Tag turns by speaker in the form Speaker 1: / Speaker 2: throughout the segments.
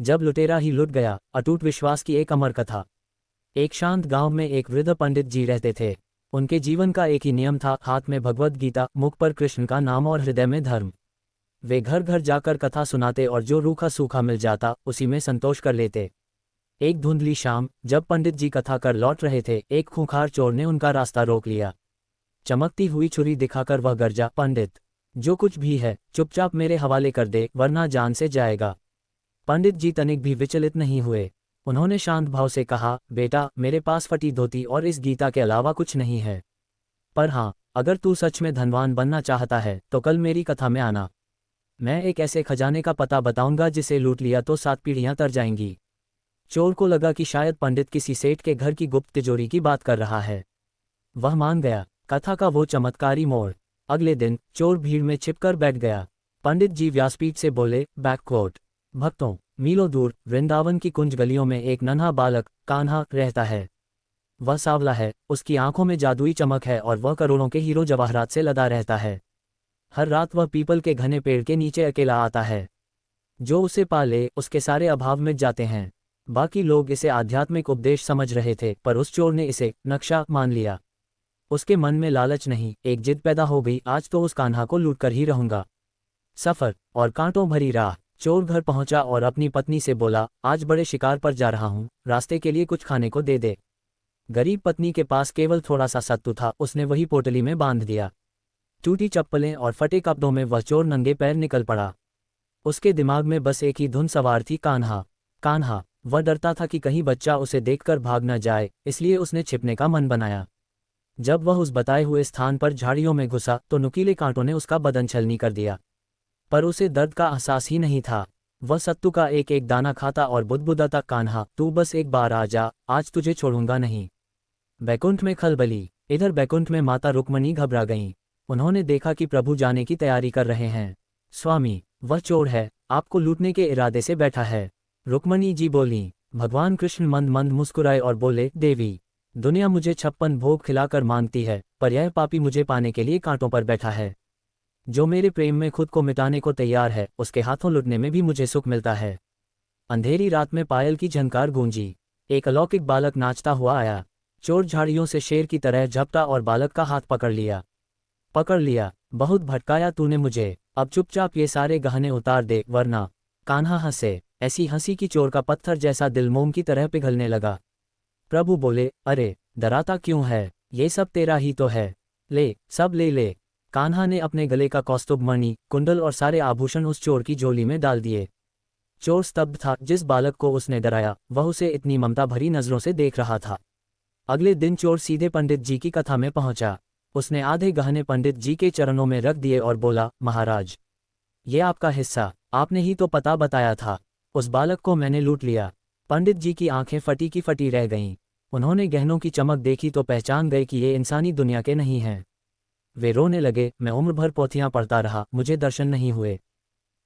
Speaker 1: जब लुटेरा ही लुट गया, अटूट विश्वास की एक अमर कथा। एक शांत गांव में एक वृद्ध पंडित जी रहते थे। उनके जीवन का एक ही नियम था, हाथ में भगवद गीता, मुख पर कृष्ण का नाम और हृदय में धर्म। वे घर घर जाकर कथा सुनाते और जो रूखा सूखा मिल जाता उसी में संतोष कर लेते। एक धुंधली शाम, जब पंडित जी कथा कर लौट रहे थे, एक खूंखार चोर ने उनका रास्ता रोक लिया। चमकती हुई छुरी दिखाकर वह गरजा, पंडित, जो कुछ भी है चुपचाप मेरे हवाले कर दे, वरना जान से जाएगा। पंडित जी तनिक भी विचलित नहीं हुए। उन्होंने शांत भाव से कहा, बेटा, मेरे पास फटी धोती और इस गीता के अलावा कुछ नहीं है। पर हाँ, अगर तू सच में धनवान बनना चाहता है तो कल मेरी कथा में आना। मैं एक ऐसे खजाने का पता बताऊंगा जिसे लूट लिया तो 7 पीढ़ियां तर जाएंगी। चोर को लगा कि शायद पंडित किसी सेठ के घर की गुप्त तिजोरी की बात कर रहा है। वह मान गया। कथा का वो चमत्कारी मोड़। अगले दिन चोर भीड़ में छिपकर बैठ गया। पंडित जी व्यासपीठ से बोले, बैककोट, भक्तों, मीलों दूर वृंदावन की कुंज गलियों में एक नन्हा बालक कान्हा रहता है। वह सांवला है, उसकी आंखों में जादुई चमक है और वह करोड़ों के हीरो जवाहरात से लदा रहता है। हर रात वह पीपल के घने पेड़ के नीचे अकेला आता है। जो उसे पा ले उसके सारे अभाव मिट जाते हैं। बाकी लोग इसे आध्यात्मिक उपदेश समझ रहे थे, पर उस चोर ने इसे नक्शा मान लिया। उसके मन में लालच नहीं, एक जिद पैदा हो गई, आज तो उस कान्हा को लूट कर ही रहूंगा। सफर और कांटों भरी राह। चोर घर पहुंचा और अपनी पत्नी से बोला, आज बड़े शिकार पर जा रहा हूं, रास्ते के लिए कुछ खाने को दे दे। गरीब पत्नी के पास केवल थोड़ा सा सत्तू था, उसने वही पोटली में बांध दिया। टूटी चप्पलें और फटे कपड़ों में वह चोर नंगे पैर निकल पड़ा। उसके दिमाग में बस एक ही धुन सवार थी, कान्हा, कान्हा। वह डरता था कि कहीं बच्चा उसे देखकर भाग न जाए, इसलिए उसने छिपने का मन बनाया। जब वह उस बताए हुए स्थान पर झाड़ियों में घुसा तो नुकीले कांटों ने उसका बदन छलनी कर दिया। पर उसे दर्द का एहसास ही नहीं था। वह सत्तू का एक एक दाना खाता और बुदबुदाता, कान्हा, तू बस एक बार आ जा, आज तुझे छोड़ूंगा नहीं। बैकुंठ में खलबली। इधर बैकुंठ में माता रुक्मणी घबरा गईं। उन्होंने देखा कि प्रभु जाने की तैयारी कर रहे हैं। स्वामी, वह चोर है, आपको लूटने के इरादे से बैठा है। रुक्मणी जी बोलीं। भगवान कृष्ण मंद मंद मुस्कुराए और बोले, देवी, दुनिया मुझे 56 भोग खिलाकर मांगती है, पर यह पापी मुझे पाने के लिए कांटों पर बैठा है। जो मेरे प्रेम में खुद को मिटाने को तैयार है, उसके हाथों लुटने में भी मुझे सुख मिलता है। अंधेरी रात में पायल की झनकार गूंजी। एक अलौकिक बालक नाचता हुआ आया। चोर झाड़ियों से शेर की तरह झपटा और बालक का हाथ पकड़ लिया। पकड़ लिया, बहुत भटकाया तूने मुझे, अब चुपचाप ये सारे गहने उतार दे, वरना। कान्हा हंसे, ऐसी हंसी की चोर का पत्थर जैसा दिल मोम की तरह पिघलने लगा। प्रभु बोले, अरे डराता क्यों है, ये सब तेरा ही तो है, ले, सब ले ले। कान्हा ने अपने गले का कौस्तुभ मणि, कुंडल और सारे आभूषण उस चोर की झोली में डाल दिए। चोर स्तब्ध था। जिस बालक को उसने डराया वह उसे इतनी ममता भरी नजरों से देख रहा था। अगले दिन चोर सीधे पंडित जी की कथा में पहुंचा। उसने आधे गहने पंडित जी के चरणों में रख दिए और बोला, महाराज, ये आपका हिस्सा, आपने ही तो पता बताया था। उस बालक को मैंने लूट लिया। पंडित जी की आंखें फटी की फटी रह गईं। उन्होंने गहनों की चमक देखी तो पहचान गए कि ये इंसानी दुनिया के नहीं हैं। वे रोने लगे, मैं उम्र भर पोथियां पढ़ता रहा, मुझे दर्शन नहीं हुए,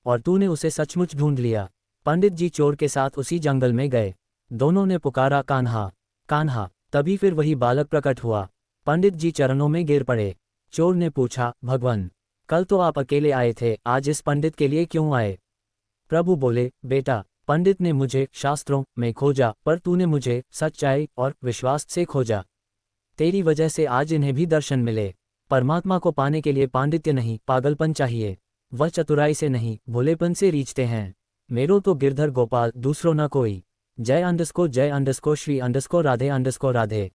Speaker 1: और तूने उसे सचमुच ढूंढ लिया। पंडित जी चोर के साथ उसी जंगल में गए। दोनों ने पुकारा, कान्हा, कान्हा। तभी फिर वही बालक प्रकट हुआ। पंडित जी चरणों में गिर पड़े। चोर ने पूछा, भगवान, कल तो आप अकेले आए थे, आज इस पंडित के लिए क्यों आए? प्रभु बोले, बेटा, पंडित ने मुझे शास्त्रों में खोजा, पर तूने मुझे सच्चाई और विश्वास से खोजा। तेरी वजह से आज इन्हें भी दर्शन मिले। परमात्मा को पाने के लिए पांडित्य नहीं, पागलपन चाहिए। वह चतुराई से नहीं, भोलेपन से रीझते हैं। मेरो तो गिरधर गोपाल, दूसरो न कोई। जय _श्री _राधे _राधे।